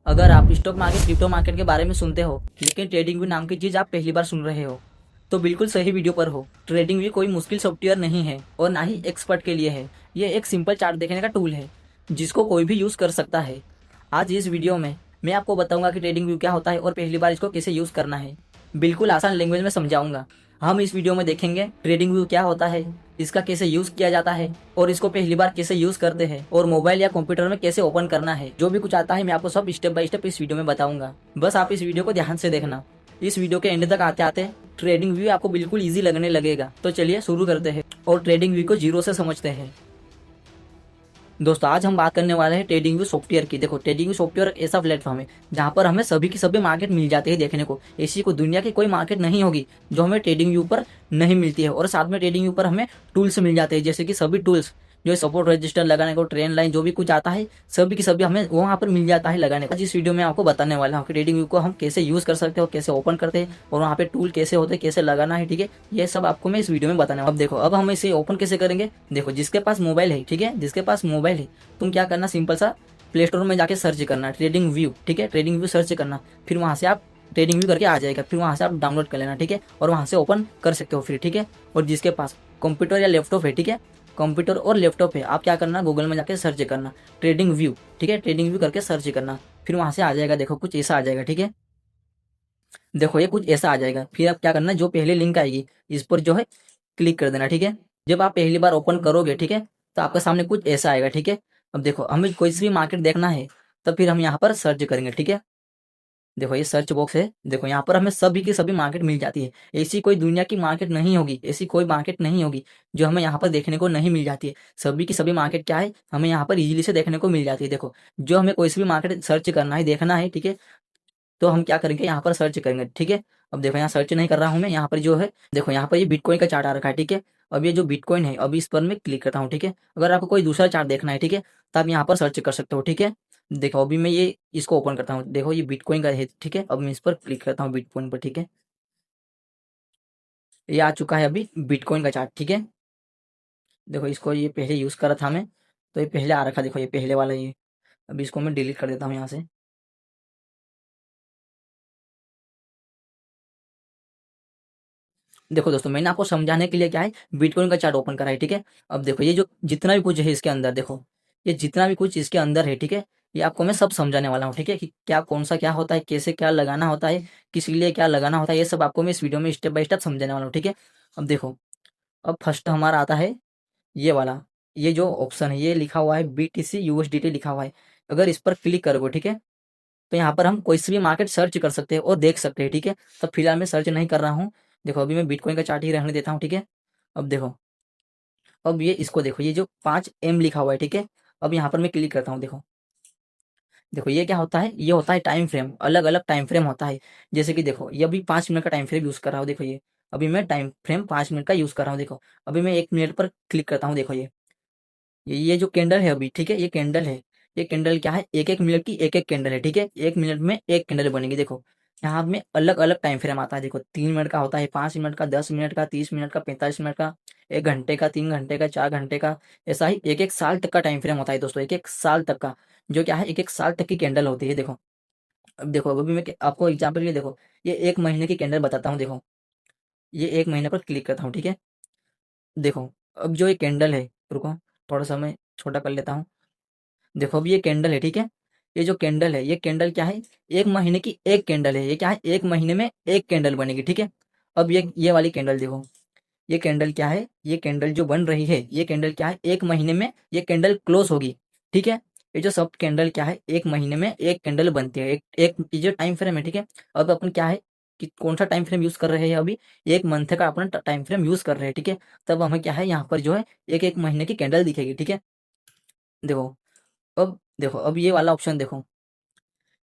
अगर आप stock market crypto market के बारे में सुनते हो लेकिन ट्रेडिंग व्यू नाम की चीज आप पहली बार सुन रहे हो तो बिल्कुल सही वीडियो पर हो। ट्रेडिंग व्यू कोई मुश्किल सॉफ्टवेयर नहीं है और ना ही एक्सपर्ट के लिए है। ये एक सिंपल चार्ट देखने का टूल है जिसको कोई भी यूज कर सकता है। आज इस वीडियो में मैं आपको बताऊंगा कि ट्रेडिंग व्यू क्या होता है और पहली बार इसको कैसे यूज करना है। बिल्कुल आसान लैंग्वेज में समझाऊंगा। हम इस वीडियो में देखेंगे ट्रेडिंग व्यू क्या होता है, इसका कैसे यूज किया जाता है और इसको पहली बार कैसे यूज करते हैं और मोबाइल या कंप्यूटर में कैसे ओपन करना है। जो भी कुछ आता है मैं आपको सब स्टेप बाय स्टेप इस वीडियो में बताऊंगा। बस आप इस वीडियो को ध्यान से देखना। इस वीडियो के एंड तक आते आते ट्रेडिंग व्यू आपको बिल्कुल ईजी लगने लगेगा। तो चलिए शुरू करते हैं और ट्रेडिंग व्यू को जीरो से समझते हैं। दोस्तों आज हम बात करने वाले हैं ट्रेडिंग व्यू सॉफ्टवेयर की। देखो ट्रेडिंग व्यू सॉफ्टवेयर एक ऐसा प्लेटफॉर्म है जहां पर हमें सभी की सभी मार्केट मिल जाती है देखने को। ऐसी कोई दुनिया की कोई मार्केट नहीं होगी जो हमें ट्रेडिंग व्यू पर नहीं मिलती है। और साथ में ट्रेडिंग व्यू पर हमें टूल्स मिल जाते हैं, जैसे कि सभी टूल्स जो सपोर्ट रजिस्टर लगाने को, ट्रेंड लाइन, जो भी कुछ आता है सभी की सभी हमें वहां पर मिल जाता है लगाने को। आज इस वीडियो में आपको बताने वाला हूँ कि ट्रेडिंग व्यू को हम कैसे यूज कर सकते हो, कैसे ओपन करते हैं और वहाँ पे टूल कैसे होते हैं, कैसे लगाना है। ठीक है, ये सब आपको मैं इस वीडियो में बताने वाला हूं। अब देखो, अब हम इसे ओपन कैसे करेंगे। देखो जिसके पास मोबाइल है, ठीक है, जिसके पास मोबाइल है तुम क्या करना, सिंपल सा प्ले स्टोर में जाके सर्च करना ट्रेडिंग व्यू। ठीक है, ट्रेडिंग व्यू सर्च करना, फिर वहां से आप ट्रेडिंग व्यू करके आ जाएगा, फिर वहां से आप डाउनलोड कर लेना। ठीक है, और वहां से ओपन कर सकते हो फिर। ठीक है, और जिसके पास कंप्यूटर या लैपटॉप है, ठीक है, कंप्यूटर और लैपटॉप है, आप क्या करना, गूगल में जाके सर्च करना ट्रेडिंग व्यू। ठीक है, ट्रेडिंग व्यू करके सर्च करना, फिर वहां से आ जाएगा। देखो कुछ ऐसा आ जाएगा। ठीक है, देखो ये कुछ ऐसा आ जाएगा। फिर आप क्या करना, जो पहले लिंक आएगी इस पर जो है क्लिक कर देना। ठीक है, जब आप पहली बार ओपन करोगे, ठीक है, तो आपके सामने कुछ ऐसा आएगा। ठीक है, अब देखो हमें कोई सी भी मार्केट देखना है तो फिर हम यहाँ पर सर्च करेंगे। ठीक है, देखो ये सर्च बॉक्स है, देखो यहाँ पर हमें सभी की सभी मार्केट मिल जाती है। ऐसी कोई दुनिया की मार्केट नहीं होगी, ऐसी कोई मार्केट नहीं होगी जो हमें यहाँ पर देखने को नहीं मिल जाती है। सभी की सभी मार्केट क्या है, हमें यहाँ पर इजीली से देखने को मिल जाती है। देखो जो हमें कोई सी भी मार्केट सर्च करना है, देखना है, ठीक है, तो हम क्या करेंगे, यहाँ पर सर्च करेंगे। ठीक है, अब देखो यहाँ सर्च नहीं कर रहा हूँ मैं, यहाँ पर जो है देखो यहाँ पर ये बिटकॉइन का चार्ट आ रखा है। ठीक है, अब ये जो बिटकॉइन है अभी इस पर मैं क्लिक करता हूँ। ठीक है, अगर आपको कोई दूसरा चार्ट देखना है, ठीक है, तो आप यहाँ पर सर्च कर सकते हो। ठीक है, देखो अभी मैं ये इसको ओपन करता हूँ, देखो ये बिटकॉइन का है। ठीक है, अब मैं इस पर क्लिक करता हूँ बिटकॉइन पर। ठीक है, ये आ चुका है अभी बिटकॉइन का चार्ट। ठीक है, देखो इसको ये पहले यूज करा था मैं, तो ये पहले आ रखा, देखो ये पहले वाला ये। अभी इसको मैं डिलीट कर देता हूँ यहाँ से। देखो दोस्तों मैंने आपको समझाने के लिए क्या है, बिटकॉइन का चार्ट ओपन करा है। ठीक है, अब देखो ये जो जितना भी कुछ है इसके अंदर, देखो ये जितना भी कुछ इसके अंदर है, ठीक है, ये आपको मैं सब समझाने वाला हूँ। ठीक है, कि क्या कौन सा क्या होता है, कैसे क्या लगाना होता है, किस लिए क्या लगाना होता है, ये सब आपको मैं इस वीडियो में स्टेप बाय स्टेप समझाने वाला हूँ। ठीक है, अब देखो, अब फर्स्ट हमारा आता है ये वाला, ये जो ऑप्शन है ये लिखा हुआ है BTC USDT लिखा हुआ है। अगर इस पर क्लिक करोगे, ठीक है, तो यहाँ पर हम कोई सी भी मार्केट सर्च कर सकते हैं और देख सकते हैं। ठीक है, तो फिलहाल मैं सर्च नहीं कर रहा हूँ। देखो अभी मैं बिटकॉइन का चार्ट ही रहने देता हूँ। ठीक है, अब देखो, अब ये इसको देखो, ये जो 5M लिखा हुआ है, ठीक है, अब यहाँ पर मैं क्लिक करता हूँ। देखो देखो ये क्या होता है, ये होता है टाइम फ्रेम, अलग अलग टाइम फ्रेम होता है। जैसे कि देखो ये अभी 5 मिनट का टाइम फ्रेम यूज कर रहा हूँ। देखो ये अभी मैं टाइम फ्रेम 5 मिनट का यूज कर रहा हूँ। देखो अभी मैं 1 मिनट पर क्लिक करता हूँ। देखो ये जो कैंडल है अभी, ठीक है, ये कैंडल है, ये कैंडल क्या है, एक एक मिनट की एक एक कैंडल है। ठीक है, 1 मिनट में एक कैंडल बनेगी। देखो यहाँ में अलग अलग टाइम फ्रेम आता है। देखो 3 मिनट का होता है, 5 मिनट का, 10 मिनट का, 30 मिनट का, 45 मिनट का, 1 घंटे का, 3 घंटे का, 4 घंटे का। ऐसा ही एक एक साल तक का टाइम फ्रेम होता है दोस्तों, एक एक साल तक का, जो क्या है एक एक साल तक की कैंडल होती है। देखो अब देखो, अभी मैं आपको एग्जाम्पल के लिए देखो ये 1 महीने की कैंडल बताता हूँ। देखो ये 1 महीने पर क्लिक करता हूँ। ठीक है, देखो अब जो ये कैंडल है, रुको थोड़ा सा मैं छोटा कर लेता हूँ। देखो अब ये कैंडल है, ठीक है, ये जो कैंडल है, ये कैंडल क्या है, 1 महीने की एक कैंडल है। ये क्या है, 1 महीने में एक कैंडल बनेगी। ठीक है, अब ये वाली कैंडल देखो, ये कैंडल क्या है, ये कैंडल जो बन रही है, ये कैंडल क्या है, 1 महीने में ये कैंडल क्लोज होगी। ठीक है, ये जो सब कैंडल क्या है, 1 महीने में एक कैंडल बनती है। एक एक ये जो टाइम फ्रेम है, ठीक है, अब अपन क्या है कि कौन सा टाइम फ्रेम यूज कर रहे हैं, अभी 1 मंथ का अपन टाइम फ्रेम यूज कर रहे हैं। ठीक है, तब हमें क्या है, यहाँ पर जो है एक एक महीने की कैंडल दिखेगी। ठीक है, देखो अब देखो, अब ये वाला ऑप्शन देखो,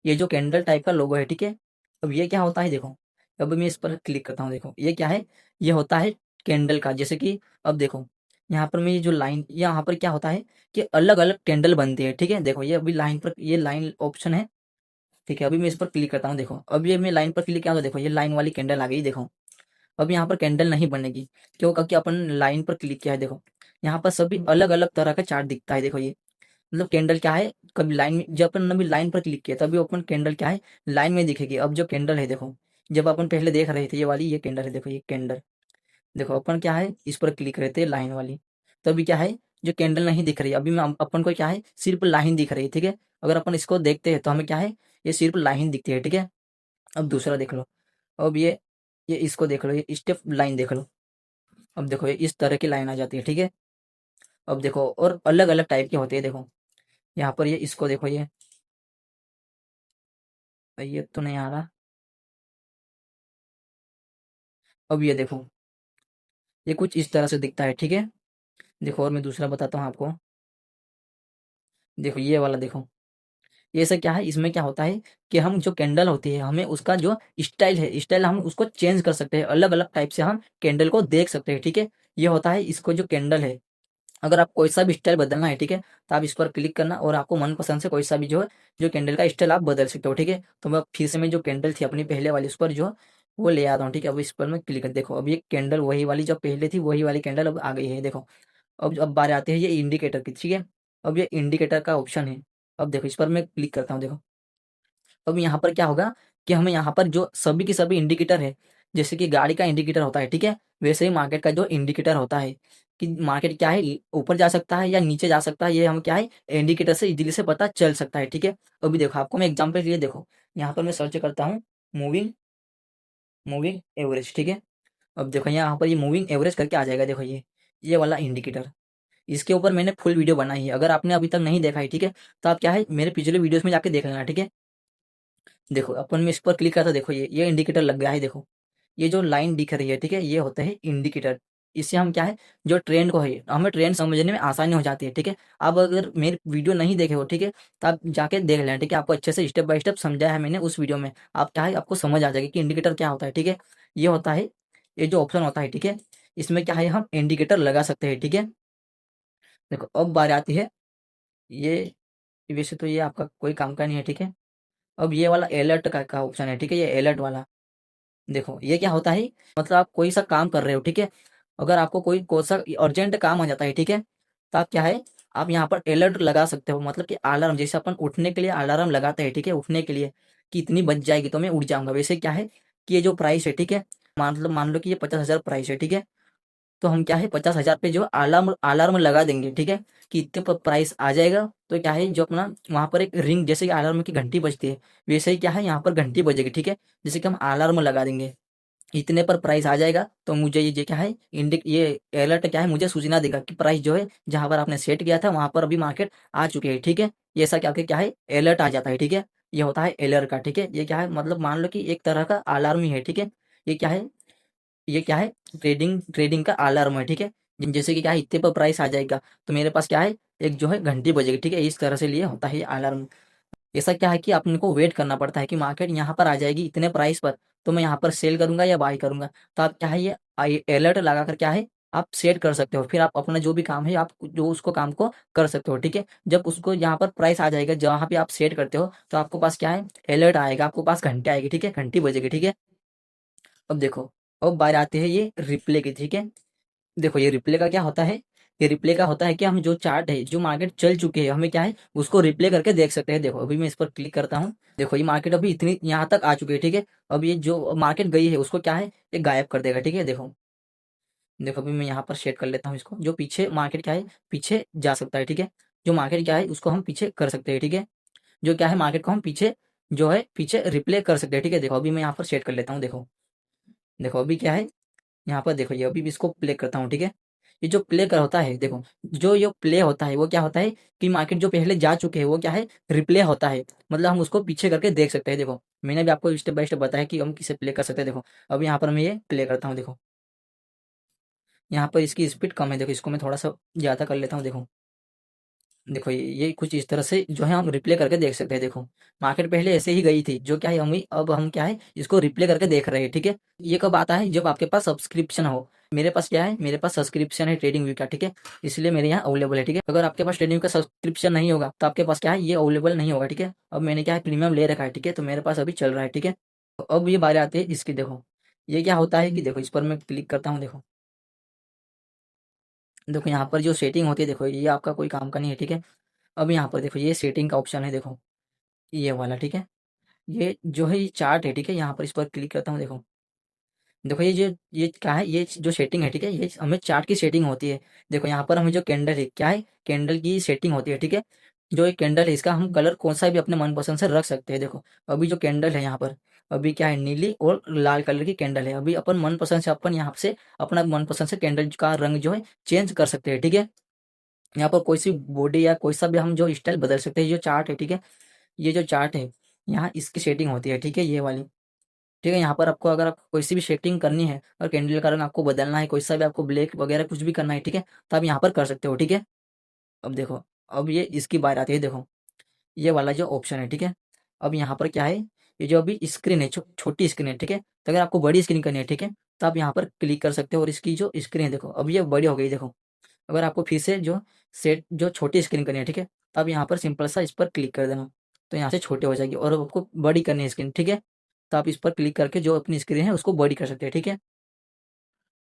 ये जो कैंडल टाइप का लोगो है, ठीक है, अब ये क्या होता है, देखो अब मैं इस पर क्लिक करता हूँ। देखो ये क्या है, ये होता है कैंडल का, जैसे कि अब देखो यहाँ पर मैं ये जो लाइन, यहाँ पर क्या होता है कि अलग अलग कैंडल बनती है। ठीक है, देखो ये अभी लाइन पर, ये लाइन ऑप्शन है। ठीक है, अभी मैं इस पर क्लिक करता हूँ। देखो अब ये मैं लाइन पर क्लिक किया तो देखो ये लाइन वाली कैंडल आ गई। देखो अब यहाँ पर कैंडल नहीं बनेगी, क्यों, क्योंकि अपन लाइन पर क्लिक किया है। देखो यहाँ पर सभी अलग अलग तरह का चार्ट दिखता है। देखो मतलब कैंडल क्या है, कभी लाइन में जब अपन अभी लाइन पर क्लिक किया तभी अपन कैंडल क्या है लाइन में दिखेगी। अब जो कैंडल है देखो, जब अपन पहले देख रहे थे ये वाली, ये कैंडल है देखो, ये कैंडल देखो, अपन क्या है इस पर क्लिक करते हैं लाइन वाली, तो अभी क्या है जो कैंडल नहीं दिख रही, अभी मैं अपन को क्या है सिर्फ लाइन दिख रही है, ठीक है। अगर अपन इसको देखते हैं तो हमें क्या है ये सिर्फ लाइन दिखती है, ठीक है। अब दूसरा देख लो, अब ये इसको देख लो, ये स्टेप लाइन देख लो। अब देखो ये इस तरह की लाइन आ जाती है, ठीक है। अब देखो और अलग अलग टाइप के होते हैं, देखो यहाँ पर ये इसको देखो, ये तो नहीं आ रहा। अब ये देखो, ये कुछ इस तरह से दिखता है, ठीक है। देखो और मैं दूसरा बताता हूँ आपको, देखो ये वाला देखो, ये सब क्या है, इसमें क्या होता है कि हम जो कैंडल होती है हमें उसका जो स्टाइल है, स्टाइल हम उसको चेंज कर सकते हैं, अलग अलग टाइप से हम कैंडल को देख सकते हैं, ठीक है। ये होता है इसको जो कैंडल है, अगर आप कोई सा भी स्टाइल बदलना है, ठीक है, तो आप इस पर क्लिक करना और आपको मनपसंद से कोई सा भी जो है जो कैंडल का स्टाइल आप बदल सकते हो, ठीक है। तो मैं फिर से मैं जो कैंडल थी अपनी पहले वाली उस पर जो वो ले आता हूँ, ठीक है। अब इस पर मैं क्लिक कर, देखो अब ये कैंडल वही वाली जो पहले थी वही वाली कैंडल अब आ गई है, देखो। अब बात आती है ये इंडिकेटर की, ठीक है। अब ये इंडिकेटर का ऑप्शन है, अब देखो इस पर मैं क्लिक करता हूँ, देखो अब यहाँ पर क्या होगा कि हमें यहाँ पर जो सभी के सभी इंडिकेटर है, जैसे कि गाड़ी का इंडिकेटर होता है, ठीक है, वैसे ही मार्केट का जो इंडिकेटर होता है कि मार्केट क्या है ऊपर जा सकता है या नीचे जा सकता है, ये हम क्या है इंडिकेटर से इजीली से पता चल सकता है, ठीक है। अभी देखो आपको मैं एग्जांपल के लिए देखो, यहाँ पर मैं सर्च करता हूँ मूविंग मूविंग एवरेज, ठीक है। अब देखो यहाँ पर ये मूविंग एवरेज करके आ जाएगा, देखो ये वाला इंडिकेटर, इसके ऊपर मैंने फुल वीडियो बनाई है, अगर आपने अभी तक नहीं देखा है, ठीक है, तो आप क्या है मेरे पिछले वीडियोस में जाके देख लेना, ठीक है। देखो अपन में इस पर क्लिक करता, देखो ये इंडिकेटर लग गया है, देखो ये जो लाइन दिख रही है, ठीक है, ये होता है इंडिकेटर। इससे हम क्या है जो ट्रेंड को है हमें ट्रेंड समझने में आसानी हो जाती है, ठीक है। आप अगर मेरी वीडियो नहीं देखे हो, ठीक है, तो आप जाके देख लें, ठीक है, आपको अच्छे से स्टेप बाय स्टेप समझाया है मैंने उस वीडियो में, आप क्या है आपको समझ आ जाएगी कि इंडिकेटर क्या होता है, ठीक है। ये होता है, ये जो ऑप्शन होता है, ठीक है, इसमें क्या है हम इंडिकेटर लगा सकते हैं, ठीक है। देखो अब बात आती है ये, वैसे तो ये आपका कोई काम का नहीं है, ठीक है। अब ये वाला अलर्ट का ऑप्शन है, ठीक है, ये अलर्ट वाला देखो ये क्या होता है, मतलब आप कोई सा काम कर रहे हो, ठीक है, अगर आपको कोई सा अर्जेंट काम आ जाता है, ठीक है, तो आप क्या है आप यहाँ पर अलर्ट लगा सकते हो, मतलब कि अलार्म, जैसे अपन उठने के लिए अलार्म लगाते हैं, ठीक है, उठने के लिए कि इतनी बज जाएगी तो मैं उठ जाऊंगा, वैसे क्या है कि ये जो प्राइस है, ठीक है, मान लो कि ये 50,000 प्राइस है, ठीक है, तो हम क्या है 50,000 पे जो अलार्म अलार्म लगा देंगे, ठीक है, कि इतने पर प्राइस आ जाएगा, तो क्या है जो अपना वहां पर एक रिंग, जैसे कि अलार्म की घंटी बजती है वैसे ही क्या है यहाँ पर घंटी बजेगी, ठीक है, जैसे कि हम अलार्म लगा देंगे इतने पर प्राइस आ जाएगा, तो मुझे ये क्या है ये अलर्ट क्या है मुझे सूचना देगा कि प्राइस जो है जहां पर आपने सेट किया था वहां पर अभी मार्केट आ चुकी है, ठीक है। ये ऐसा क्या है अलर्ट आ जाता है, ठीक है। ये होता है अलर्ट का, ठीक है, ये क्या है मतलब मान लो कि एक तरह का अलार्म ही है, ठीक है। ये क्या है ये क्या है ट्रेडिंग ट्रेडिंग का अलार्म है, ठीक है। जैसे कि क्या है इतने पर प्राइस आ जाएगा तो मेरे पास क्या है एक जो है घंटी बजेगी, ठीक है, इस तरह से लिए होता है ये अलार्म। ऐसा क्या है कि अपने को वेट करना पड़ता है कि मार्केट यहाँ पर आ जाएगी इतने प्राइस पर, तो मैं यहाँ पर सेल करूंगा या बाय करूंगा, तो आप क्या है ये अलर्ट लगा कर क्या है आप सेट कर सकते हो, फिर आप अपना जो भी काम है आप जो उसको काम को कर सकते हो, ठीक है। जब उसको यहाँ पर प्राइस आ जाएगा जहाँ पे आप सेट करते हो तो आपको पास क्या है अलर्ट आएगा, आपको पास घंटे आएगी, ठीक है, घंटी बजेगी, ठीक है। अब देखो अब बात आती है ये रिप्ले की, ठीक है। देखो ये रिप्ले का क्या होता है, ये रिप्ले का होता है कि हम जो चार्ट है जो मार्केट चल चुके हैं हमें क्या है उसको रिप्ले करके देख सकते हैं। देखो अभी मैं इस पर क्लिक करता हूँ, देखो ये मार्केट अभी इतनी यहाँ तक आ चुकी है, ठीक है। अब ये जो मार्केट गई है उसको क्या है ये गायब कर देगा, ठीक है। देखो देखो अभी मैं यहाँ पर शेयर कर लेता हूँ इसको, जो पीछे मार्केट क्या है पीछे जा सकता है, ठीक है, जो मार्केट क्या है उसको हम पीछे कर सकते हैं, ठीक है, जो क्या है मार्केट को हम पीछे जो है पीछे रिप्ले कर सकते हैं, ठीक है। देखो अभी मैं यहाँ पर शेयर कर लेता हूँ, देखो देखो अभी क्या है यहाँ पर देखो ये अभी भी इसको प्ले करता हूँ, ठीक है। ये जो प्ले कर होता है देखो, जो ये प्ले होता है वो क्या होता है कि मार्केट जो पहले जा चुके हैं वो क्या है रिप्ले होता है, मतलब हम उसको पीछे करके देख सकते हैं। देखो मैंने भी आपको स्टेप बाय स्टेप बताया कि हम किसे प्ले कर सकते हैं। देखो अब यहाँ पर मैं ये प्ले करता हूँ, देखो यहाँ पर इसकी स्पीड कम है, देखो इसको मैं थोड़ा सा ज़्यादा कर लेता हूँ, देखो देखो ये कुछ इस तरह से जो है हम रिप्ले करके देख सकते हैं। देखो मार्केट पहले ऐसे ही गई थी जो क्या है हम अब हम क्या है इसको रिप्ले करके देख रहे हैं, ठीक है। ये कब आता है जब आपके पास सब्सक्रिप्शन हो, मेरे पास क्या है मेरे पास सब्सक्रिप्शन है ट्रेडिंग व्यू का, ठीक है, इसलिए मेरे यहाँ अवेलेबल है, ठीक है। अगर आपके पास ट्रेडिंग का सब्सक्रिप्शन नहीं होगा तो आपके पास क्या है ये अवेलेबल नहीं होगा, ठीक है। अब मैंने क्या है प्रीमियम ले रखा है, ठीक है, तो मेरे पास अभी चल रहा है, ठीक है। तो अब ये बारी आती है इसकी, देखो ये क्या होता है कि देखो इस पर मैं क्लिक करता हूँ, देखो देखो यहाँ पर जो सेटिंग होती है देखो ये आपका कोई काम का नहीं है, ठीक है। अब यहाँ पर देखो ये सेटिंग का ऑप्शन है, देखो ये वाला, ठीक है। ये जो है ये चार्ट है, ठीक है। यहाँ पर इस पर क्लिक करता हूँ, देखो देखो ये क्या है, ये जो सेटिंग है, ठीक है, ये हमें चार्ट की सेटिंग होती है। देखो यहाँ पर हमें जो कैंडल है, क्या है, कैंडल की सेटिंग होती है, ठीक है। जो ये कैंडल है इसका हम कलर कौन सा भी अपने मनपसंद से रख सकते हैं। देखो अभी जो कैंडल है यहाँ पर, अभी क्या है, नीली और लाल कलर की कैंडल है। अभी अपन मनपसंद से अपन यहाँ से अपना मनपसंद से कैंडल का रंग जो है चेंज कर सकते हैं, ठीक है। यहाँ पर कोई सी बॉडी या कोई सा भी हम जो स्टाइल बदल सकते हैं। ये जो चार्ट है, ठीक है, ये जो चार्ट है यहाँ इसकी सेटिंग होती है, ठीक है, ये वाली, ठीक है। यहाँ पर आपको अगर आपको कोई सी भी सेटिंग करनी है और कैंडल का रंग आपको बदलना है, कोई सा भी आपको ब्लैक वगैरह कुछ भी करना है, ठीक है, तो आप यहाँ पर कर सकते हो, ठीक है। अब देखो अब ये इसकी बात आती है, देखो ये वाला जो ऑप्शन है, ठीक है। अब यहाँ पर क्या है, ये जो अभी स्क्रीन है छोटी स्क्रीन है, ठीक है। तो अगर आपको बड़ी स्क्रीन करनी है, ठीक है, तो आप यहाँ पर क्लिक कर सकते हो और इसकी जो स्क्रीन है, देखो अब ये बड़ी हो गई। देखो अगर आपको फिर से जो छोटी स्क्रीन करनी है, ठीक है, तो आप यहाँ पर सिंपल सा इस पर क्लिक कर देना, तो यहाँ से छोटे हो जाएगी। और आपको बड़ी करनी है स्क्रीन, ठीक है, तो आप इस पर क्लिक करके जो अपनी स्क्रीन है उसको बड़ी कर सकते हैं, ठीक है।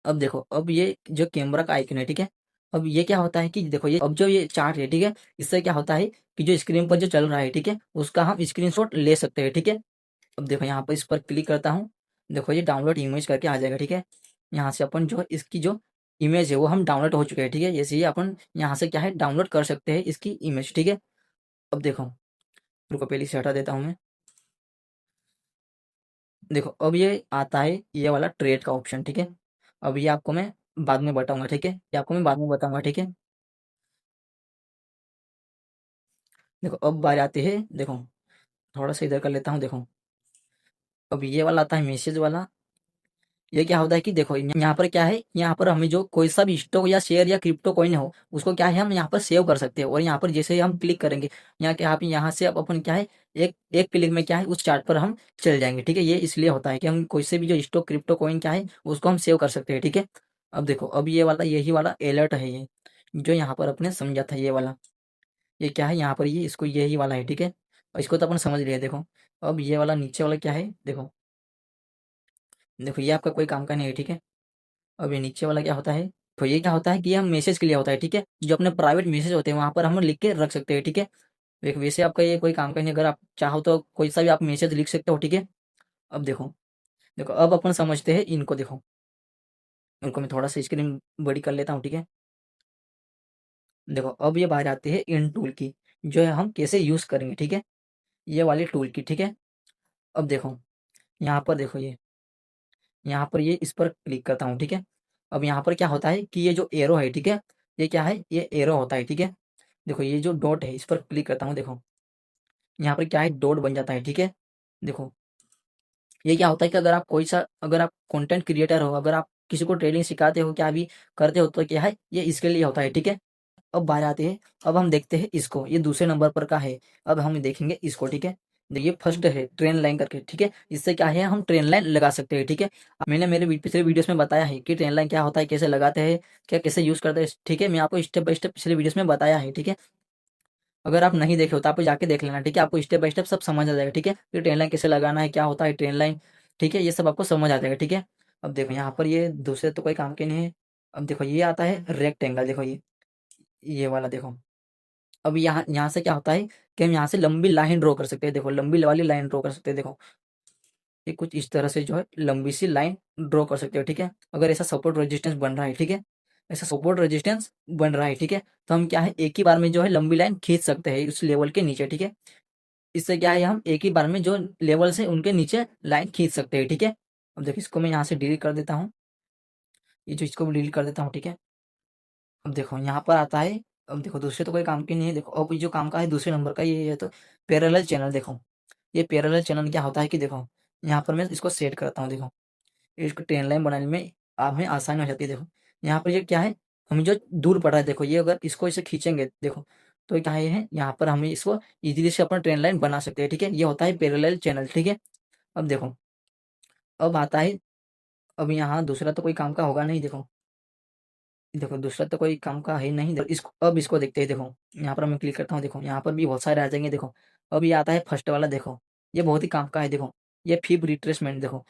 अब देखो अब ये जो कैमरा का आइकन है, ठीक है, अब ये क्या होता है कि देखो ये अब जो ये चार्ट है, ठीक है, इससे क्या होता है कि जो स्क्रीन पर जो चल रहा है, ठीक है, उसका हम स्क्रीनशॉट ले सकते हैं, ठीक है। अब देखो यहाँ पर इस पर क्लिक करता हूँ, देखो ये डाउनलोड इमेज करके आ जाएगा, ठीक है। यहाँ से अपन जो इसकी जो इमेज है वो हम डाउनलोड हो चुके हैं, ठीक है। जैसे ही अपन यहाँ से क्या है डाउनलोड कर सकते हैं इसकी इमेज, ठीक है। अब देखो रुको पहले से हटा देता हूँ मैं। देखो अब ये आता है ये वाला ट्रेड का ऑप्शन, ठीक है। अब ये आपको मैं बाद में बताऊंगा, ठीक है, ये आपको मैं बाद में बताऊंगा, ठीक है। देखो अब बारी आती है, देखो थोड़ा सा इधर कर लेता हूँ, देखो अब ये वाला आता है मैसेज वाला। ये क्या होता है कि देखो यहाँ पर क्या है, यहाँ पर हमें जो कोई सा भी स्टॉक या शेयर या क्रिप्टो कॉइन हो उसको क्या है हम यहाँ पर सेव कर सकते हैं। और यहाँ पर जैसे ही हम क्लिक करेंगे, यहाँ क्या आप यहाँ से अब अपन क्या है एक एक क्लिक में क्या है उस चार्ट पर हम चल जाएंगे, ठीक है। ये इसलिए होता है कि हम कोई से भी जो स्टॉक क्रिप्टो कॉइन क्या है उसको हम सेव कर सकते हैं, ठीक है। अब देखो अब ये वाला यही वाला अलर्ट है, ये जो यहाँ पर अपने समझा था, ये वाला ये क्या है यहाँ पर, ये इसको यही वाला है, ठीक है। और इसको तो अपन समझ लिया, देखो अब ये वाला नीचे वाला क्या है, देखो देखो ये आपका कोई काम का नहीं है, ठीक है। अब ये नीचे वाला क्या होता है, तो ये क्या होता है कि ये हम मैसेज के लिए होता है, ठीक है। जो अपने प्राइवेट मैसेज होते हैं वहां पर हम लिख के रख सकते हैं, ठीक है। एक वैसे आपका ये कोई काम का नहीं, अगर आप चाहो तो कोई सा भी आप मैसेज लिख सकते हो, ठीक है। अब देखो देखो अब अपन समझते हैं इनको, देखो इनको मैं थोड़ा सा स्क्रीन बड़ी कर लेता हूँ, ठीक है। देखो अब ये बाहर आती है इन टूल की, जो है हम कैसे यूज करेंगे, ठीक है, ये वाली टूल की, ठीक है। अब देखो यहाँ पर देखो ये यहाँ पर ये इस पर क्लिक करता हूँ, ठीक है। अब यहाँ पर क्या होता है कि ये जो एरो है, ठीक है, ये क्या है, ये एरो होता है, ठीक है। देखो ये जो डॉट है इस पर क्लिक करता हूँ, देखो यहाँ पर क्या है डॉट बन जाता है, ठीक है। देखो ये क्या होता है कि अगर आप कंटेंट क्रिएटर हो, अगर आप किसी को ट्रेडिंग सिखाते हो, क्या भी करते हो, तो क्या है ये इसके लिए होता है, ठीक है। अब बात आती है, अब हम देखते हैं इसको, ये दूसरे नंबर पर का है। अब हम देखेंगे इसको, ठीक है। देखिए फर्स्ट है ट्रेन लाइन करके, ठीक है। इससे क्या है हम ट्रेन लाइन लगा सकते हैं, ठीक है। मैंने मेरे पिछले वीडियोस में बताया है कि ट्रेन लाइन क्या होता है, कैसे लगाते हैं, क्या कैसे यूज करते हैं, ठीक है। मैं आपको स्टेप बाय स्टेप पिछले वीडियोस में बताया है, ठीक है। अगर आप नहीं देखे हो तो आप जाके देख लेना, ठीक है। आपको स्टेप बाय स्टेप सब समझ आ जाएगा, ठीक है। कि ट्रेन लाइन कैसे लगाना है, क्या होता है ट्रेन लाइन, ठीक है, ये सब आपको समझ आ जाएगा, ठीक है। अब देखो यहाँ पर ये दूसरे तो कोई काम के नहीं है। अब देखो ये आता है रेक्टेंगल, देखो ये वाला देखो। अब यहाँ यहाँ से क्या होता है कि हम यहाँ से लंबी लाइन ड्रॉ कर सकते हैं, देखो लंबी वाली लाइन ड्रॉ कर सकते हैं, देखो ये कुछ इस तरह से जो है लंबी सी लाइन ड्रॉ कर सकते हो, ठीक है। अगर ऐसा सपोर्ट रेजिस्टेंस बन रहा है, ठीक है, ऐसा सपोर्ट रेजिस्टेंस बन रहा है, ठीक है, तो हम क्या है एक ही बार में जो है लंबी लाइन खींच सकते हैं उस लेवल के नीचे, ठीक है। इससे क्या है हम एक ही बार में जो लेवल से उनके नीचे लाइन खींच सकते हैं, ठीक है। अब देखो इसको मैं यहाँ से डिलीट कर देता हूँ, ये जो इसको भी डिलीट कर देता हूँ, ठीक है। अब देखो यहाँ पर आता है, अब देखो दूसरे तो कोई काम की नहीं है। देखो अब ये जो काम का है दूसरे नंबर का ये है, तो पैरेलल चैनल, देखो ये पैरेलल चैनल क्या होता है कि देखो यहाँ पर मैं इसको सेट करता हूँ, देखो इसको ट्रेन लाइन बनाने में आप में आसानी हो जाती है। देखो यहाँ पर ये क्या है, हमें जो दूर पड़ रहा है, देखो ये अगर इसको इसे खींचेंगे, देखो तो क्या है यहाँ पर हमें इसको इजीली से अपना ट्रेन लाइन बना सकते हैं, ठीक है। ये होता है पैरेलल चैनल, ठीक है। अब देखो अब आता है, अब यहाँ दूसरा तो कोई काम का होगा नहीं, देखो देखो दूसरा तो कोई काम का है नहीं। देखो इसको अब इसको देखते हैं, देखो यहाँ पर मैं क्लिक करता हूँ, देखो यहाँ पर भी बहुत सारे आ जाएंगे। देखो अब ये आता है फर्स्ट वाला, देखो ये बहुत ही काम का है। देखो ये फिब रिट्रेसमेंट, देखो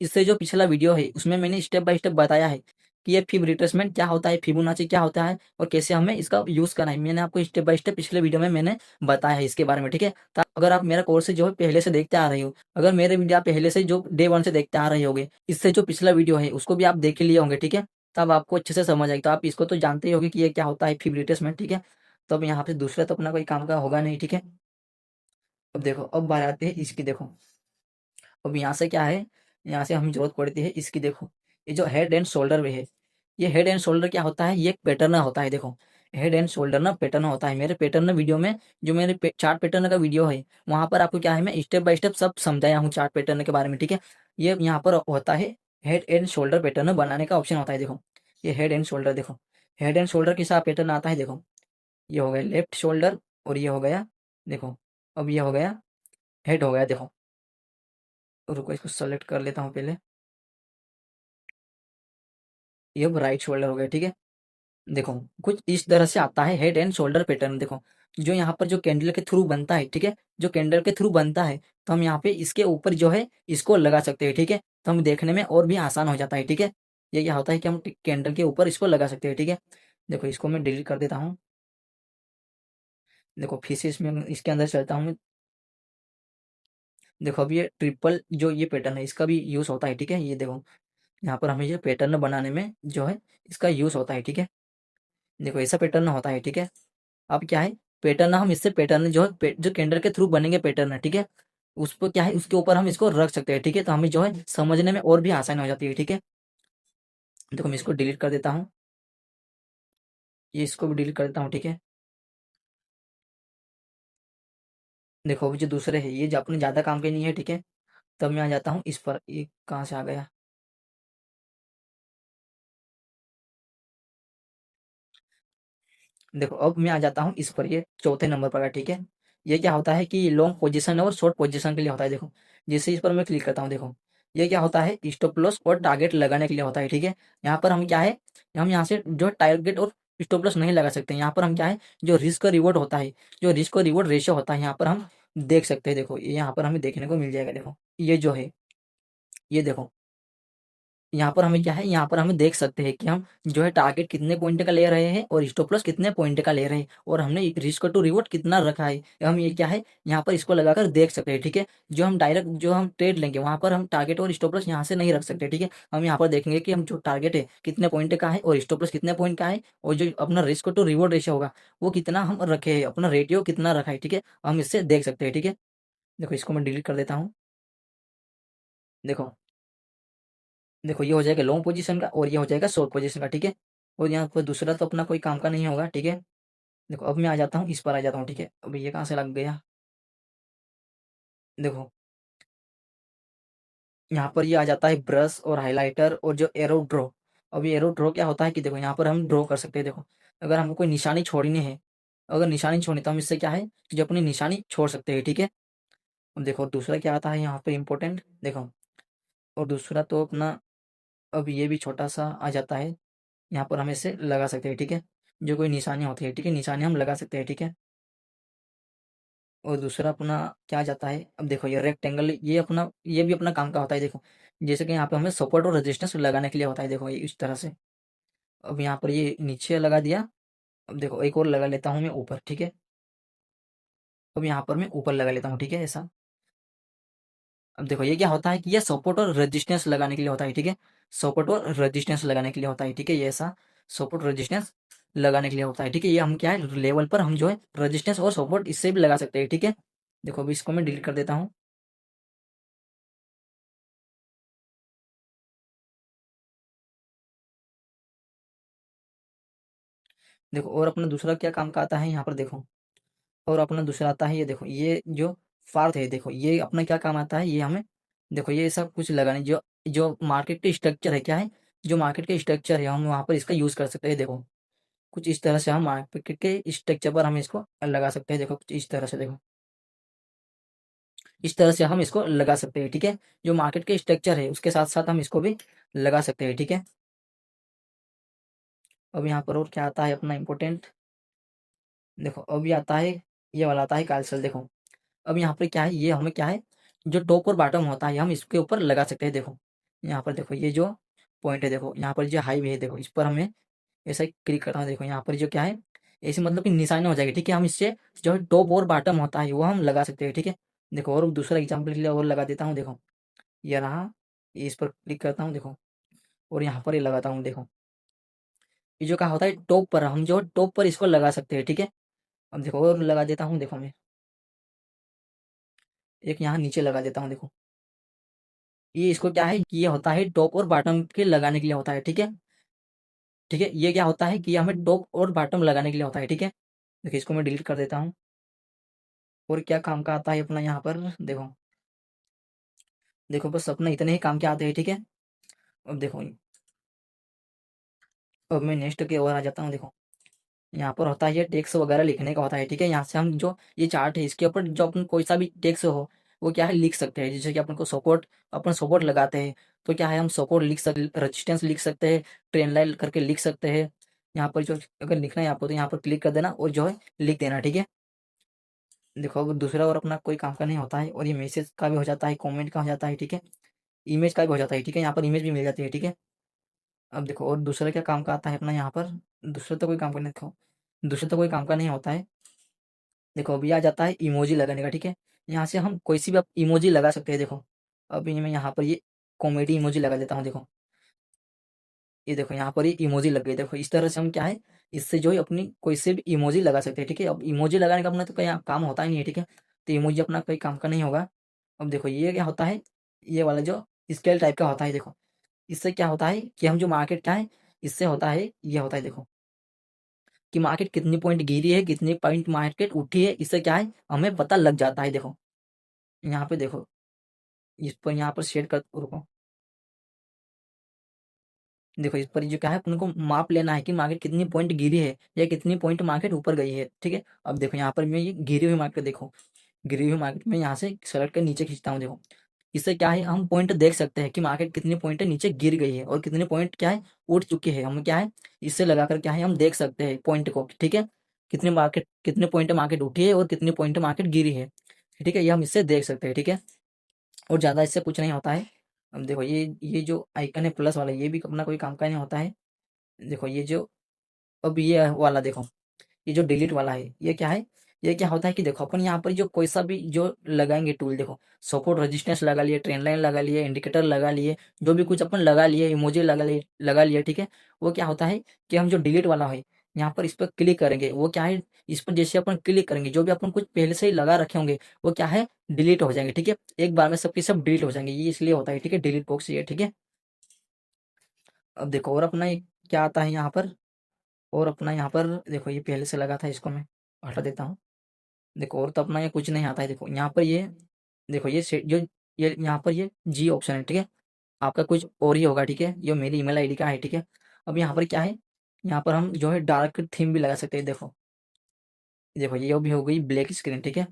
इससे जो पिछला वीडियो है उसमें मैंने स्टेप बाय स्टेप बताया है कि ये फिब रिट्रेसमेंट क्या होता है, फिबोनाची क्या होता है और कैसे हमें इसका यूज़ करना है। मैंने आपको स्टेप बाय स्टेप पिछले वीडियो में मैंने बताया है इसके बारे में, ठीक है। तो अगर आप मेरा कोर्स जो है पहले से देखते आ रहे हो, अगर मेरे वीडियो आप पहले से जो डे 1 से देखते आ रहे होगे, इससे जो पिछला वीडियो है उसको भी आप देख लिए होंगे, ठीक है। तब आपको अच्छे से समझ आएगी। तो आप इसको तो जानते ही होंगे कि ये क्या होता है फिब रिट्रेसमेंट, ठीक है। तो अब यहाँ पे दूसरा तो अपना कोई काम का होगा नहीं, ठीक है। अब देखो, अब बात आती है इसकी। देखो अब यहाँ से क्या है, यहाँ से हमें जरूरत पड़ती है इसकी। देखो ये जो हेड एंड शोल्डर में है, ये हेड एंड शोल्डर क्या होता है, ये एक पैटर्न होता है। देखो हेड एंड शोल्डर ना पैटर्न होता है। मेरे पैटर्न वीडियो में, जो मेरे चार्ट पैटर्न का वीडियो है, वहां पर आपको क्या है, मैं स्टेप बाय स्टेप सब समझाया हूँ चार्ट पैटर्न के बारे में, ठीक है। ये यहाँ पर होता है हेड एंड शोल्डर पैटर्न बनाने का ऑप्शन होता है। देखो ये हेड एंड शोल्डर, देखो हेड एंड शोल्डर के साथ पैटर्न आता है। देखो ये हो गया लेफ्ट शोल्डर और ये हो गया, देखो अब ये हो गया हेड हो गया। देखो रुको, इसको सेलेक्ट कर लेता हूँ पहले। ये अब राइट शोल्डर हो गया, ठीक है। देखो कुछ इस तरह से आता है हेड एंड शोल्डर पैटर्न। देखो जो यहाँ पर जो कैंडल के थ्रू बनता है, ठीक है, जो कैंडल के थ्रू बनता है, तो हम यहाँ पे इसके ऊपर जो है इसको लगा सकते हैं, ठीक है। तो हम देखने में और भी आसान हो जाता है, ठीक है। ये क्या होता है कि हम कैंडल के ऊपर इसको लगा सकते हैं, ठीक है। देखो इसको मैं डिलीट कर देता हूँ। देखो फिर से इसमें इसके अंदर चलता हूँ मैं। देखो अब ये ट्रिपल जो ये पैटर्न है इसका भी यूज होता है, ठीक है। ये देखो यहाँ पर हमें ये पैटर्न बनाने में जो है इसका यूज होता है, ठीक है। देखो ऐसा पैटर्न होता है, ठीक है। अब क्या है, पैटर्न हम इससे पैटर्न जो है जो कैंडल के थ्रू बनेंगे पैटर्न है, ठीक है, उस पर क्या है, उसके ऊपर हम इसको रख सकते हैं, ठीक है। तो हमें जो है समझने में और भी आसानी हो जाती है, ठीक है। देखो मैं इसको डिलीट कर देता हूँ, ये इसको भी डिलीट कर देता हूँ, ठीक है। देखो अभी जो दूसरे है, ये जो अपने ज्यादा काम के नहीं है, ठीक है। तब मैं आ जाता हूँ इस पर। ये कहाँ से आ गया, देखो अब मैं आ जाता हूँ इस पर, ये चौथे नंबर पर है, ठीक है। ये क्या होता है कि लॉन्ग पोजीशन और शॉर्ट पोजीशन के लिए होता है। देखो जैसे इस पर मैं क्लिक करता हूँ, देखो ये क्या होता है, स्टॉप लॉस और टारगेट लगाने के लिए होता है, ठीक है। यहाँ पर हम क्या है, हम यहाँ से जो टारगेट और स्टॉप लॉस नहीं लगा सकते। यहाँ पर हम क्या है, जो रिस्क और रिवॉर्ड होता है, जो रिस्क और रिवॉर्ड रेशियो होता है, यहाँ पर हम देख सकते हैं। देखो ये यहाँ पर हमें देखने को मिल जाएगा। देखो ये जो है, ये देखो यहाँ पर हमें क्या है, यहाँ पर हमें देख सकते हैं कि हम जो है टारगेट कितने पॉइंट का ले रहे हैं और स्टॉप लॉस कितने पॉइंट का ले रहे हैं, और हमने रिस्क टू रिवॉर्ड कितना रखा है। हम ये क्या है, यहाँ पर इसको लगाकर देख सकते हैं, ठीक है। जो हम डायरेक्ट जो हम ट्रेड लेंगे वहां पर हम टारगेट और स्टॉप लॉस यहाँ से नहीं रख सकते, ठीक है। हम यहाँ पर देखेंगे कि हम जो टारगेट है कितने पॉइंट का है और स्टॉप लॉस कितने पॉइंट का है, और जो अपना रिस्क टू रिवॉर्ड रेशियो होगा वो कितना हम रखे हैं, अपना रेटियो कितना रखा है, ठीक है। हम इससे देख सकते हैं, ठीक है। देखो इसको मैं डिलीट कर देता हूँ। देखो देखो ये हो जाएगा लॉन्ग पोजीशन का और ये हो जाएगा शॉर्ट पोजीशन का, ठीक है। और यहाँ पर दूसरा तो अपना कोई काम का नहीं होगा, ठीक है। देखो अब मैं आ जाता हूँ इस पर आ जाता हूँ, ठीक है। अब ये कहाँ से लग गया, देखो यहाँ पर ये आ जाता है ब्रश और हाइलाइटर और जो एरो ड्रॉ। अब ये एरो ड्रॉ क्या होता है कि देखो यहाँ पर हम ड्रॉ कर सकते हैं। देखो अगर हमको कोई निशानी छोड़नी है, अगर निशानी छोड़नी तो हम इससे क्या है, जो अपनी निशानी छोड़ सकते हैं, ठीक है। अब देखो दूसरा क्या आता है यहाँ पे इम्पोर्टेंट, देखो और दूसरा तो अपना, अब ये भी छोटा सा आ जाता है, यहाँ पर हम इसे लगा सकते हैं, ठीक है। जो कोई निशानी होती है, ठीक है, निशानी हम लगा सकते हैं, ठीक है। और दूसरा अपना क्या जाता है, अब देखो ये रेक्टेंगल, ये अपना ये भी अपना काम का होता है। देखो जैसे कि यहाँ पे हमें सपोर्ट और रेजिस्टेंस लगाने के लिए होता है। देखो ये इस तरह से, अब यहाँ पर ये नीचे लगा दिया। अब देखो एक और लगा लेता हूँ मैं ऊपर, ठीक है। अब यहाँ पर मैं ऊपर लगा लेता हूँ, ठीक है, ऐसा। अब देखो ये क्या होता है कि ये सपोर्ट और रेजिस्टेंस लगाने के लिए होता है, ठीक है। सपोर्ट और रेजिस्टेंस लगाने के लिए होता है, ठीक है, ये ऐसा सपोर्ट रेजिस्टेंस लगाने के लिए होता है, ठीक है। ये हम क्या है, लेवल पर हम जो है रेजिस्टेंस और सपोर्ट इससे भी लगा सकते हैं, ठीक है। देखो अभी इसको मैं डिलीट कर देता हूँ। देखो और अपना दूसरा क्या काम का आता है यहाँ पर, देखो और अपना दूसरा आता है, ये देखो ये जो फार्थ है, देखो ये अपना क्या काम आता है, ये हमें देखो ये सब कुछ लगाने, जो जो मार्केट के स्ट्रक्चर है, क्या है, जो मार्केट के स्ट्रक्चर है हम वहाँ पर इसका यूज कर सकते हैं। देखो कुछ इस तरह से हम मार्केट के स्ट्रक्चर पर हम इसको लगा सकते हैं। देखो कुछ इस तरह से, देखो इस तरह से हम इसको लगा सकते हैं, ठीक है। जो मार्केट के स्ट्रक्चर है उसके साथ साथ हम इसको भी लगा सकते हैं, ठीक है। अब यहाँ पर और क्या आता है अपना इम्पोर्टेंट, देखो अभी आता है, ये वाला आता है कैंसल। देखो अब यहाँ पर क्या है, ये हमें क्या है, जो टॉप और बॉटम होता है हम इसके ऊपर लगा सकते हैं। देखो यहाँ पर देखो ये जो पॉइंट है, देखो यहाँ पर जो हाई है, देखो इस पर हमें ऐसा ही क्लिक करना है। देखो यहाँ पर जो क्या है, ऐसे मतलब कि निशान हो जाएगी, ठीक है। हम इससे जो है टॉप और बॉटम होता है वो हम लगा सकते हैं, ठीक है। देखो और दूसरा एग्जाम्पल के लिए और लगा देता हूँ, देखो ये रहा, इस पर क्लिक करता हूँ, देखो और यहाँ पर ये लगाता हूँ, देखो ये जो क्या होता है टॉप पर, हम जो टॉप पर इसको लगा सकते हैं, ठीक है। अब देखो और लगा देता हूँ, देखो मैं एक यहाँ नीचे लगा देता हूँ, देखो ये इसको क्या है कि ये होता है टॉप और बॉटम के लगाने के लिए होता है, ठीक है। ठीक है, ये क्या होता है कि ये हमें टॉप और बॉटम लगाने के लिए होता है, ठीक है। देखिए इसको मैं डिलीट कर देता हूँ। और क्या काम का आता है अपना यहाँ पर, देखो देखो बस अपना इतने ही काम के आते हैं, ठीक है। अब देखो अब मैं नेक्स्ट के ओर आ जाता हूँ, देखो यहाँ पर होता है ये टेक्स्ट वगैरह लिखने का होता है, ठीक है। यहाँ से हम जो ये चार्ट है इसके ऊपर जो अपन कोई सा भी टेक्स्ट हो वो क्या है लिख सकते हैं। जैसे कि अपन को सपोर्ट, अपन सपोर्ट लगाते हैं तो क्या है हम सपोर्ट लिख सकते, रेजिस्टेंस लिख सकते हैं, ट्रेन लाइन करके लिख सकते हैं। यहाँ पर जो अगर लिखना है आपको तो यहाँ पर क्लिक कर देना और जो है लिख देना, ठीक है। देखो अब दूसरा और अपना कोई काम का नहीं होता है, और ये मैसेज का भी हो जाता है, कमेंट का हो जाता है, ठीक है। इमेज का भी हो जाता है, ठीक है। यहाँ पर इमेज भी मिल जाती है, ठीक है। अब देखो और दूसरा क्या काम का आता है अपना यहाँ पर, दूसरा तो कोई काम का नहीं, देखो दूसरा तो कोई काम का नहीं होता है। देखो अभी आ जाता है इमोजी लगाने का, ठीक है। यहाँ से हम कोई सी भी इमोजी लगा सकते हैं, देखो अभी मैं यहाँ पर ये कॉमेडी इमोजी लगा देता हूँ, देखो ये देखो यहाँ पर ये इमोजी लग गई। देखो इस तरह से हम क्या है इससे जो है अपनी कोई से भी इमोजी लगा सकते हैं, ठीक है। अब इमोजी लगाने का अपना तो कहीं काम होता ही नहीं है, ठीक है। तो इमोजी अपना कोई काम का नहीं होगा। अब देखो ये क्या होता है, ये वाला जो स्केल टाइप का होता है, देखो इससे क्या होता है कि हम जो मार्केट का है इससे होता है, ये होता है देखो कि मार्केट कितनी पॉइंट गिरी है, कितनी पॉइंट मार्केट उठी है, इससे क्या है हमें पता लग जाता है। देखो यहाँ पे देखो इस पर यहाँ पर शेयर कर, रुको देखो इस पर जो क्या है अपन को माप लेना है कि मार्केट कितनी पॉइंट गिरी है या कितनी पॉइंट मार्केट ऊपर गई है, ठीक है। अब देखो यहाँ पर मैं ये गिरी हुई मार्केट, देखो गिरी हुई मार्केट में यहाँ से सेलेक्ट कर नीचे खींचता हूँ, देखो इससे क्या है हम पॉइंट देख सकते हैं कि मार्केट कितनी पॉइंट नीचे गिर गई है और कितने पॉइंट क्या है उठ चुकी है। हम क्या है इससे लगाकर क्या है हम देख सकते हैं पॉइंट को, ठीक है। कितने मार्केट, कितने पॉइंट मार्केट उठी है और कितने पॉइंट मार्केट गिरी है, ठीक है। ये हम इससे देख सकते हैं, ठीक है। और ज़्यादा इससे कुछ नहीं होता है। अब देखो ये जो आइकन है प्लस वाला, ये भी अपना कोई काम का नहीं होता है। देखो ये जो अब ये वाला देखो, ये जो डिलीट वाला है ये क्या है, ये क्या होता है कि देखो अपन यहाँ पर जो कोई सा भी जो लगाएंगे टूल, देखो सपोर्ट रेजिस्टेंस लगा लिए, ट्रेंड लाइन लगा लिए, इंडिकेटर लगा लिए, जो भी कुछ अपन लगा लिए, इमोजी लगा लिए, ठीक है। वो क्या होता है कि हम जो डिलीट वाला है यहाँ पर इस पर क्लिक करेंगे, वो क्या है इस पर जैसे अपन क्लिक करेंगे जो भी अपन कुछ पहले से ही लगा रखे होंगे वो क्या है डिलीट हो जाएंगे, ठीक है। एक बार में सबके सब डिलीट हो जाएंगे, ये इसलिए होता है, ठीक है। डिलीट बॉक्स ये, ठीक है। अब देखो और अपना ये क्या आता है यहाँ पर, और अपना यहाँ पर देखो ये पहले से लगा था, इसको मैं हटा देता हूँ। देखो और तो अपना ये कुछ नहीं आता है। देखो यहाँ पर ये देखो ये जो ये यहाँ पर ये जी ऑप्शन है, ठीक है। आपका कुछ और ही होगा, ठीक है। ये मेरी ईमेल आईडी का है, ठीक है। अब यहाँ पर क्या है, यहाँ पर हम जो है डार्क थीम भी लगा सकते हैं, देखो देखो ये भी हो गई ब्लैक स्क्रीन, ठीक है।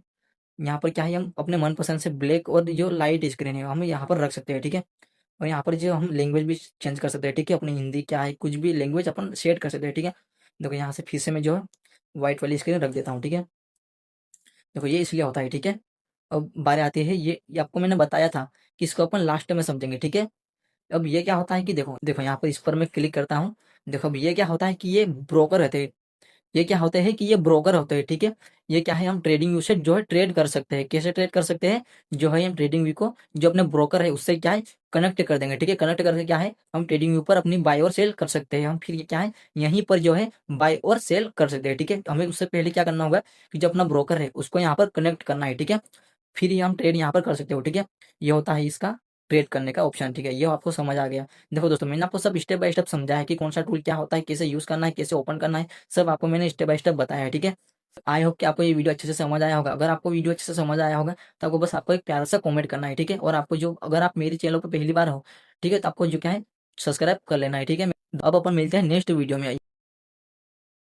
यहाँ पर क्या है हम अपने मनपसंद से ब्लैक और जो लाइट स्क्रीन है हम यहाँ पर रख सकते हैं, ठीक है। और यहाँ पर जो हम लैंग्वेज भी चेंज कर सकते हैं, ठीक है। अपनी हिंदी क्या है कुछ भी लैंग्वेज अपन सेट कर सकते हैं, ठीक है। देखो यहाँ से फिर से मैं जो है व्हाइट वाली स्क्रीन रख देता हूँ, ठीक है। देखो ये इसलिए होता है, ठीक है। अब बारी आती है ये आपको मैंने बताया था कि इसको अपन लास्ट में समझेंगे, ठीक है। अब ये क्या होता है कि देखो देखो यहाँ पर इस पर मैं क्लिक करता हूँ। देखो अब ये क्या होता है कि ये ब्रोकर रहते हैं, ये क्या होते हैं कि ये ब्रोकर होते हैं, ठीक है। ये क्या है हम ट्रेडिंग व्यू से जो है ट्रेड कर सकते हैं। कैसे ट्रेड कर सकते हैं, जो है हम ट्रेडिंग व्यू को जो अपने ब्रोकर है उससे क्या है कनेक्ट कर देंगे, ठीक है। कनेक्ट करके क्या है हम ट्रेडिंग व्यू पर अपनी बाय और सेल कर सकते हैं। हम फिर ये क्या है यहीं पर जो है बाय और सेल कर सकते हैं, ठीक है। हमें उससे पहले क्या करना होगा कि जो अपना ब्रोकर है उसको यहाँ पर कनेक्ट करना है, ठीक है। फिर ये हम ट्रेड यहाँ पर कर सकते हो, ठीक है। ये होता है इसका ट्रेड करने का ऑप्शन, ठीक है। ये आपको समझ आ गया। देखो दोस्तों मैंने आपको सब स्टेप बाय स्टेप समझाया है कि कौन सा टूल क्या होता है, कैसे यूज करना है, कैसे ओपन करना है, सब आपको मैंने स्टेप बाय स्टेप बताया है, ठीक है। आई होप कि आपको ये वीडियो अच्छे से समझ आया होगा। अगर आपको वीडियो अच्छे से समझ आया होगा तो आपको बस आपको एक प्यारा सा कमेंट करना है, ठीक है। और आपको जो अगर आप मेरे चैनल पर पहली बार हो, ठीक है, तो आपको जो क्या है सब्सक्राइब कर लेना है, ठीक है। अब अपन मिलते हैं नेक्स्ट वीडियो में।